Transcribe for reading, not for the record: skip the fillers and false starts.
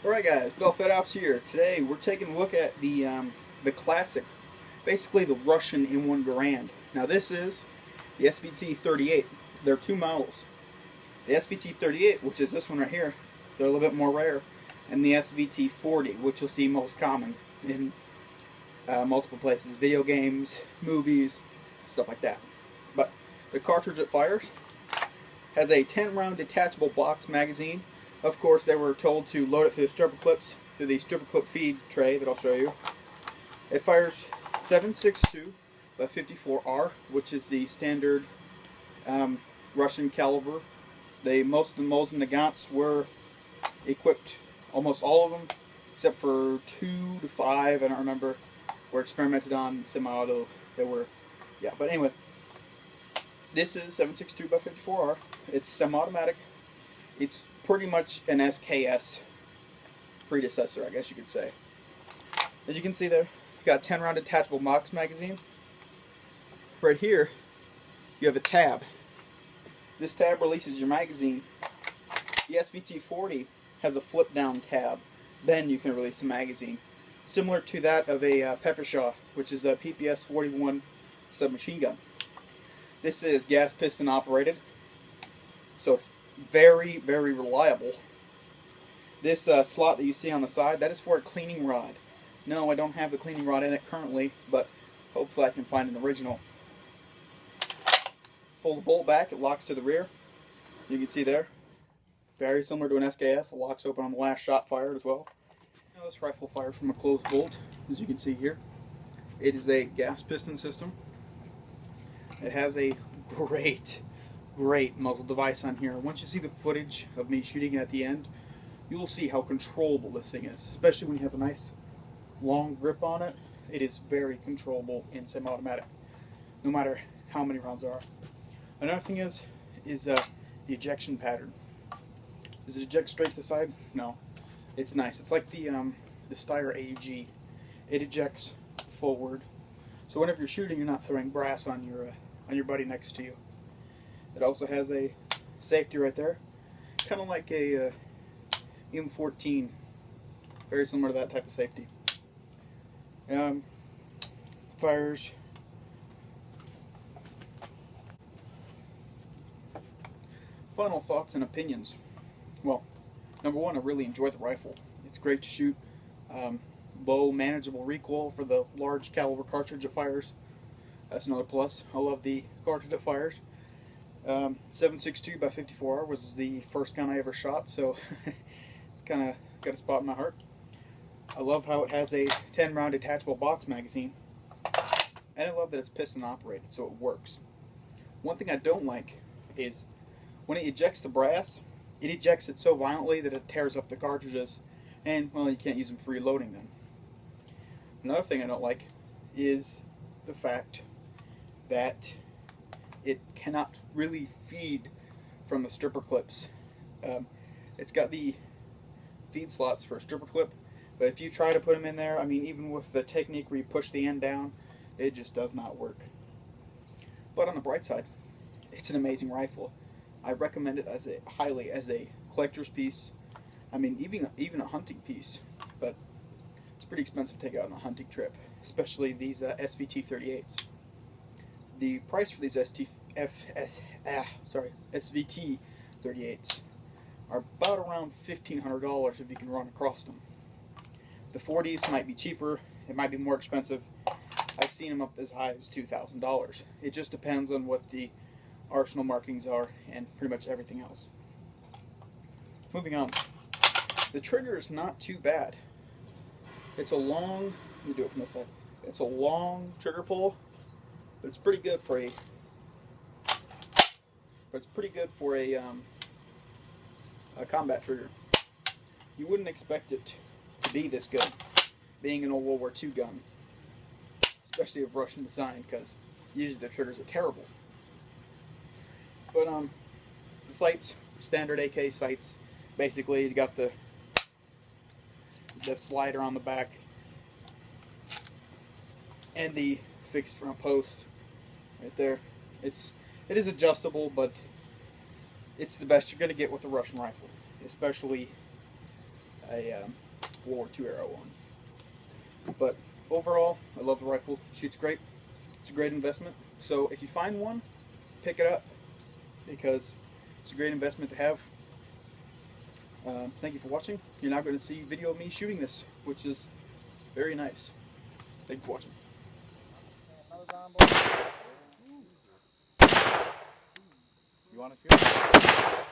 Alright guys, Bill FedOps here. Today we're taking a look at the classic, basically the Russian M1 Garand. Now this is the SVT-38. There are two models. The SVT-38, which is this one right here, they're a little bit more rare, and the SVT-40, which you'll see most common in multiple places, video games, movies, stuff like that. But the cartridge that fires has a 10-round detachable box magazine. Of course, they were told to load it through the stripper clips, through the stripper clip feed tray that I'll show you. It fires 7.62 by 54R, which is the standard Russian caliber. Most of the Mols and the Gants were equipped, almost all of them, except for 2 to 5, I don't remember, were experimented on semi-auto. They were, yeah, but anyway. This is 7.62 by 54R. It's semi-automatic. It's pretty much an SKS predecessor, I guess you could say. As you can see there, you've got a 10-round detachable box magazine. Right here, you have a tab. This tab releases your magazine. The SVT-40 has a flip-down tab. Then you can release the magazine, similar to that of a Peppershaw, which is a PPS-41 submachine gun. This is gas piston operated, so it's very, very reliable. This slot that you see on the side, that is for a cleaning rod. No, I don't have the cleaning rod in it currently, but hopefully I can find an original. Pull the bolt back, it locks to the rear. You can see there, very similar to an SKS. It locks open on the last shot fired as well. Now this rifle fires from a closed bolt, as you can see here. It is a gas piston system. It has a great muzzle device on here. Once you see the footage of me shooting it at the end, you'll see how controllable this thing is, especially when you have a nice long grip on it. It is very controllable in semi-automatic, no matter how many rounds there are. Another thing is the ejection pattern. Does it eject straight to the side? No. It's nice. It's like the Steyr AUG. It ejects forward, so whenever you're shooting, you're not throwing brass on your buddy next to you. It also has a safety right there, kind of like a M14, very similar to that type of safety. Fires final thoughts and opinions. Well, number one, I really enjoy the rifle. It's great to shoot. Low, manageable recoil for the large caliber cartridge it fires. That's another plus. I love the cartridge it fires. 7.62 by 54R was the first gun I ever shot, so it's kind of got a spot in my heart. I love how it has a 10-round detachable box magazine, and I love that it's piston operated, so it works. One thing I don't like is when it ejects the brass, it ejects it so violently that it tears up the cartridges, and, well, you can't use them for reloading them. Another thing I don't like is the fact that it cannot really feed from the stripper clips. It's got the feed slots for a stripper clip, but if you try to put them in there, I mean, even with the technique where you push the end down, it just does not work. But on the bright side, it's an amazing rifle. I recommend it highly as a collector's piece. I mean, even a hunting piece, but it's pretty expensive to take out on a hunting trip, especially these SVT-38s. The price for these SVT-38s are about around $1,500 if you can run across them. The 40s might be cheaper, it might be more expensive. I've seen them up as high as $2,000. It just depends on what the arsenal markings are and pretty much everything else. Moving on. The trigger is not too bad. It's a long, let me do it from this side. It's a long trigger pull, but it's pretty good for a combat trigger. You wouldn't expect it to be this good, being an old World War II gun, especially of Russian design, because usually the triggers are terrible. But the sights, standard AK sights. Basically, you got the slider on the back and the fixed front post right there. It is adjustable, but it's the best you're going to get with a Russian rifle, especially a World War II era one. But overall, I love the rifle. Shoots great. It's a great investment. So if you find one, pick it up because it's a great investment to have. Thank you for watching. You're now going to see video of me shooting this, which is very nice. Thank you for watching. You want to shoot?